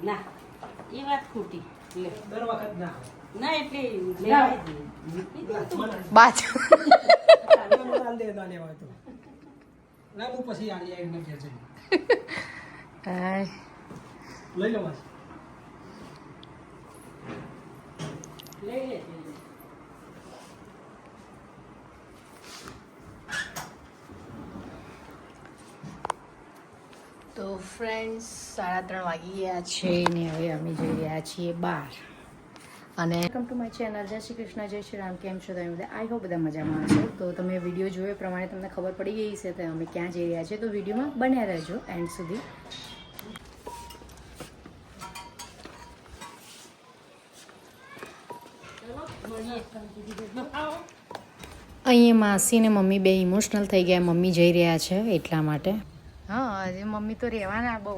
ના એ વાત ખોટી લે દર વખત ના ના એટલે લેવાય જ બાજ ના દે ના લેવાય તો ના હું પછી આલી આવીને ઘેર જઈને હાય લઈ લો બસ લઈ લે તો ફ્રેન્ડ્સ 3:30 વાગી ગયા છે ને હવે અમે જઈ રહ્યા છીએ બહાર અને વેલકમ ટુ માય ચેનલ જય શ્રી કૃષ્ણ જય શ્રી રામ કેમ છો તમે બધા આઈ હોપ બધા મજામાં છો તો તમે વિડીયો જોયો પ્રમાણે તમને ખબર પડી ગઈ છે તો અમે ક્યાં જઈ રહ્યા છીએ તો વિડીયોમાં બન્યા રહેજો એન્ડ સુધી અહીંયા માસી ને મમ્મી બે ઇમોશનલ થઈ ગયા મમ્મી જઈ રહ્યા છે એટલા માટે હા આજે મમ્મી તો રહેવાના બહુ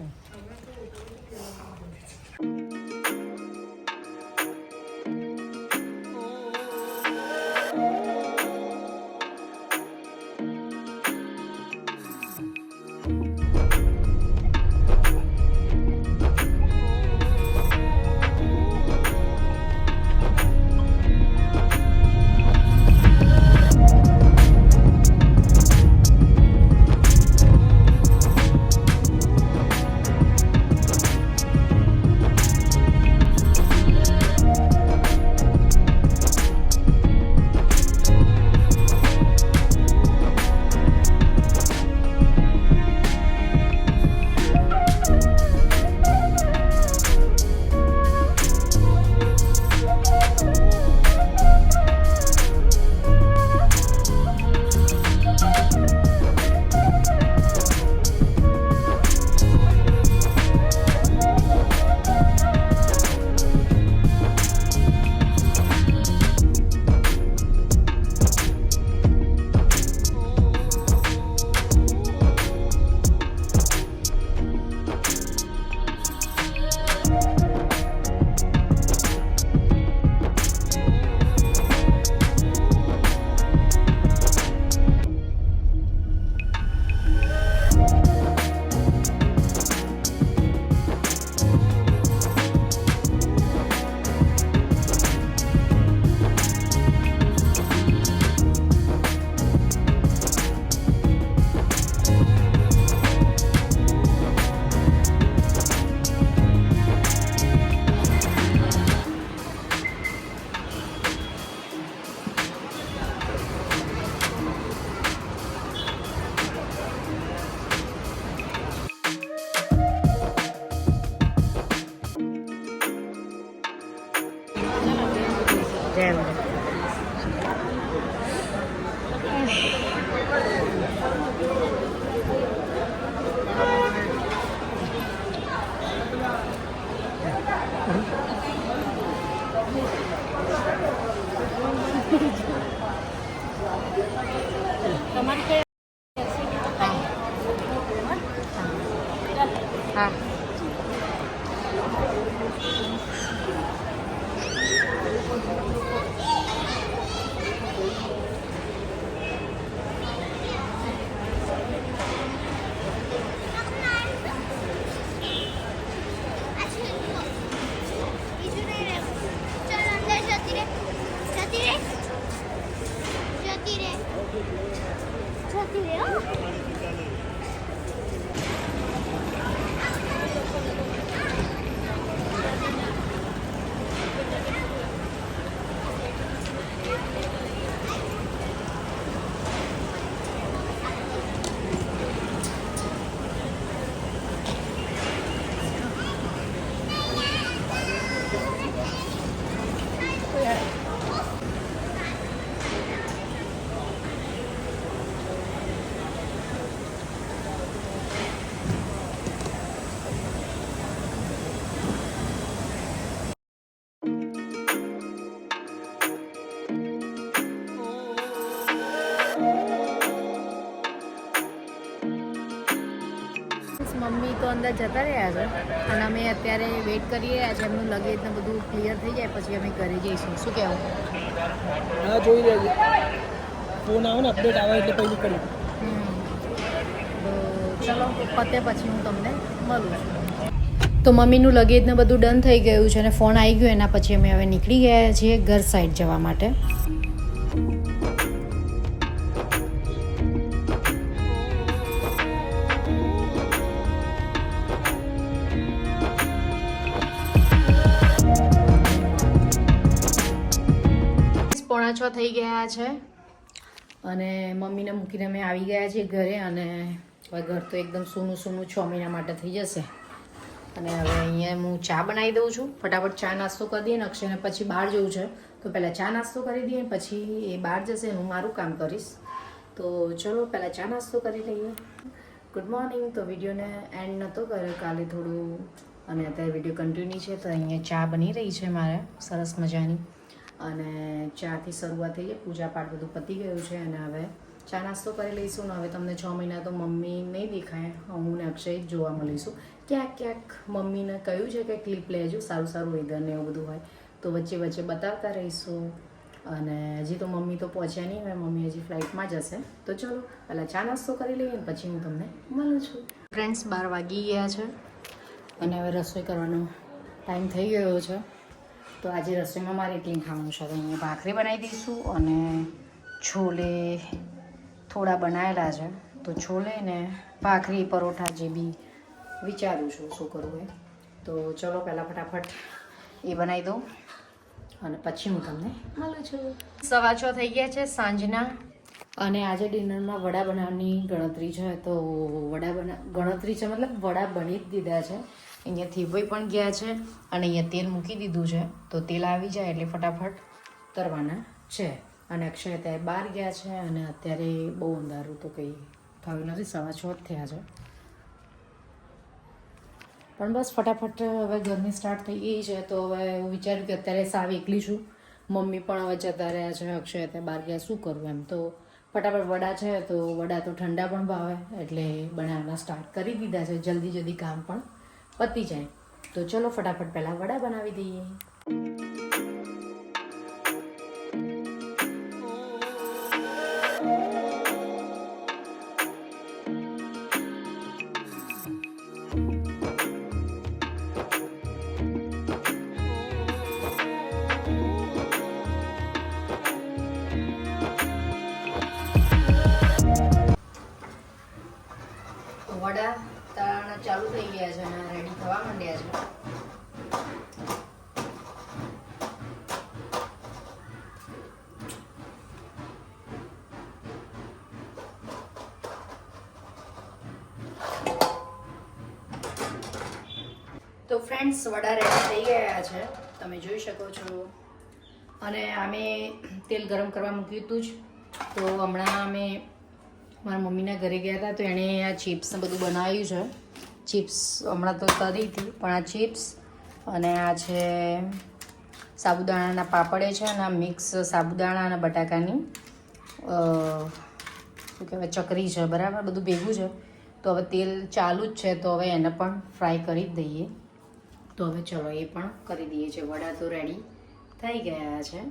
જય અંબે તમારી કઈ હા મમ્મી તો અંદર જતા રહ્યા છે અને અમે અત્યારે વેઇટ કરી રહ્યા છે એમનું લગેજ ને બધું ક્લિયર થઈ જાય પછી અમે ઘરે જઈશું શું કહેવું હા જોઈ લેજો ફોન આવે ને અપડેટ આવે એટલે પહેલું કરી તો ચલો પતે પછી હું તમને મળું છું તો મમ્મીનું લગેજ ને બધું ડન થઈ ગયું છે અને ફોન આવી ગયો એના પછી અમે હવે નીકળી ગયા છીએ ઘર સાઈડ જવા માટે. પોણા 6 થઈ ગયા છે અને મમ્મીને મૂકીને અમે આવી ગયા છીએ ઘરે અને હવે ઘર તો એકદમ સૂનું 6 મહિના માટે થઈ જશે. અને હવે અહીંયા હું ચા બનાવી દઉં છું. ફટાફટ ચા નાસ્તો કરી દઈએ ને અક્ષયને પછી બહાર જવું છે તો પહેલાં ચા નાસ્તો કરી દઈએ પછી એ બહાર જશે હું મારું કામ કરીશ. તો ચલો પહેલાં ચા નાસ્તો કરી લઈએ. Good morning. તો વિડીયોને એન્ડ નહોતો કર્યો કાલે થોડું અને અત્યારે વિડીયો કન્ટિન્યુ છે. તો અહીંયા ચા બની રહી છે મારે સરસ મજાની અને ચાથી શરૂઆત થઈ છે. પૂજા પાઠ બધું પતી ગયું છે અને હવે ચા નાસ્તો કરી લઈશું ને હવે તમને 6 મહિના તો મમ્મી નહીં દેખાય, હું ને અક્ષય જ જોવા મળીશું. ક્યાંક મમ્મીને કહ્યું છે કે ક્લિપ લેજો, સારું વેધર ને એવું બધું હોય તો વચ્ચે વચ્ચે બતાવતા રહીશું. અને હજી તો મમ્મી તો પહોંચ્યા નહીં, હવે મમ્મી હજી ફ્લાઇટમાં જ હશે. તો ચલો પહેલાં ચા નાસ્તો કરી લઈએ ને પછી હું તમને મળું છું. ફ્રેન્ડ્સ 12 વાગી ગયા છે અને હવે રસોઈ કરવાનો ટાઈમ થઈ ગયો છે. તો આજે રસોઈમાં મારે એટલી ખાવાનું છે. તો અહીંયા ભાખરી બનાવી દઈશું અને છોલે થોડા બનાવેલા છે તો છોલે ને ભાખરી પરોઠા જે બી વિચારું છું શું કરવું એ. તો ચલો પહેલાં ફટાફટ એ બનાવી દઉં અને પછી હું તમને મળું છું. 6:15 થઈ ગયા છે સાંજના અને આજે ડિનરમાં વડા બનાવવાની ગણતરી છે. તો ગણતરી છે મતલબ વડા બની જ દીધા છે. અહીંયા થીવઈ પણ ગયા છે અને અહીંયા તેલ મૂકી દીધું છે. તો તેલ આવી જાય એટલે ફટાફટ તરવાના છે. અને અક્ષય અત્યારે બહાર ગયા છે અને અત્યારે બહુ અંધારું તો કંઈ થયું નથી, 6:15 થયા છે. પણ બસ ફટાફટ હવે ગરમી સ્ટાર્ટ થઈ ગઈ છે તો હવે એવું વિચાર્યું કે અત્યારે સાવ એકલી છું, મમ્મી પણ હવે જતા રહ્યા છે, અક્ષય અત્યારે બહાર ગયા, શું કરવું એમ. તો ફટાફટ વડા છે તો વડા તો ઠંડા પણ ભાવે એટલે બનાવવાના સ્ટાર્ટ કરી દીધા છે. જલ્દી કામ પણ પતી જાય. તો ચલો ફટાફટ પહેલાં વડા બનાવી દઈએ. વડા તળાના ચાલુ થઈ ગયા છે અને રેડી થવા માંડ્યા છે. તો ફ્રેન્ડ્સ વડા રેડી થઈ ગયા છે, તમે જોઈ શકો છો. અને અમે તેલ ગરમ કરવા મૂક્યું હતું જ. તો હમણાં અમે મારા મમ્મીના ઘરે ગયા હતા તો એણે આ ચિપ્સ ને બધું બનાવ્યું છે. ચિપ્સ હમણાં તો તરી હતી પણ આ ચિપ્સ અને આ છે સાબુદાણાના પાપડે છે અને આ મિક્સ સાબુદાણા અને બટાકાની શું કહેવાય ચકરી છે. બરાબર બધું ભેગું છે. તો હવે તેલ ચાલુ જ છે તો હવે એને પણ ફ્રાય કરી જ દઈએ. તો હવે ચલો એ પણ કરી દઈએ છીએ. વડા તો રેડી થઈ ગયા છે.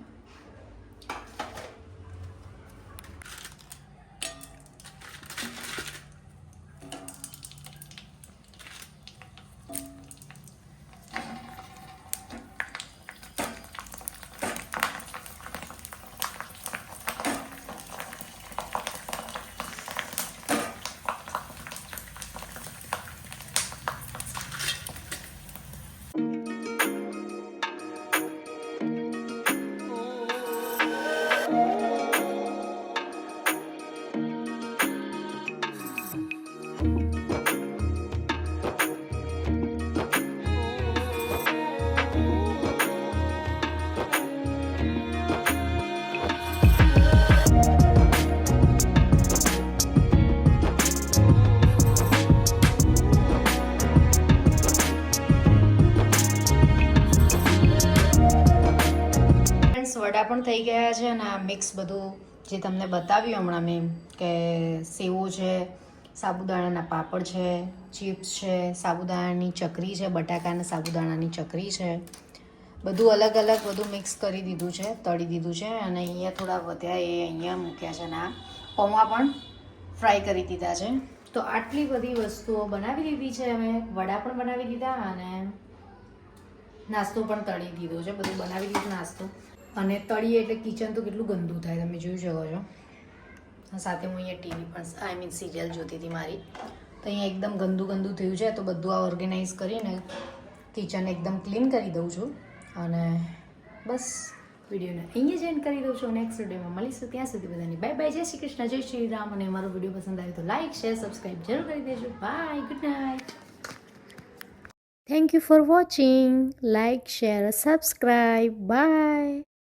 વડા પણ થઈ ગયા છે અને આ મિક્સ બધું જે તમને બતાવ્યું હમણાં મેં કે સેવો છે, સાબુદાણાના પાપડ છે, ચિપ્સ છે, સાબુદાણાની ચકરી છે, બટાકાના સાબુદાણાની ચકરી છે, બધું અલગ અલગ બધું મિક્સ કરી દીધું છે, તળી દીધું છે. અને અહીંયા થોડા વધ્યા એ અહીંયા મૂક્યા છે અને આ પૌવા પણ ફ્રાય કરી દીધા છે. તો આટલી બધી વસ્તુઓ બનાવી દીધી છે અમે. વડા પણ બનાવી દીધા અને નાસ્તો પણ તળી દીધો છે. બધું બનાવી દીધું નાસ્તો. અને તળીએ એટલે કિચન તો કેટલું ગંદુ થાય, તમે જોઈ શકો છો. સાથે હું અહીંયા ટીવી પણ આઈ મીન સિરિયલ જોતી હતી મારી, તો અહીંયા એકદમ ગંદુ થયું છે. તો બધું આ ઓર્ગેનાઇઝ કરીને કિચન એકદમ ક્લીન કરી દઉં છું. અને બસ વિડીયોને અહીંયા જ એન્ડ કરી દઉં છું. નેક્સ્ટ વિડીયોમાં મળીશું. ત્યાં સુધી બધાની બાય બાય. જય શ્રી કૃષ્ણ, જય શ્રી રામ. અને અમારો વિડીયો પસંદ આવે તો લાઇક શેર સબસ્ક્રાઈબ જરૂર કરી દેજો. Bye, good night. Thank you for watching. Like, share, subscribe. Bye.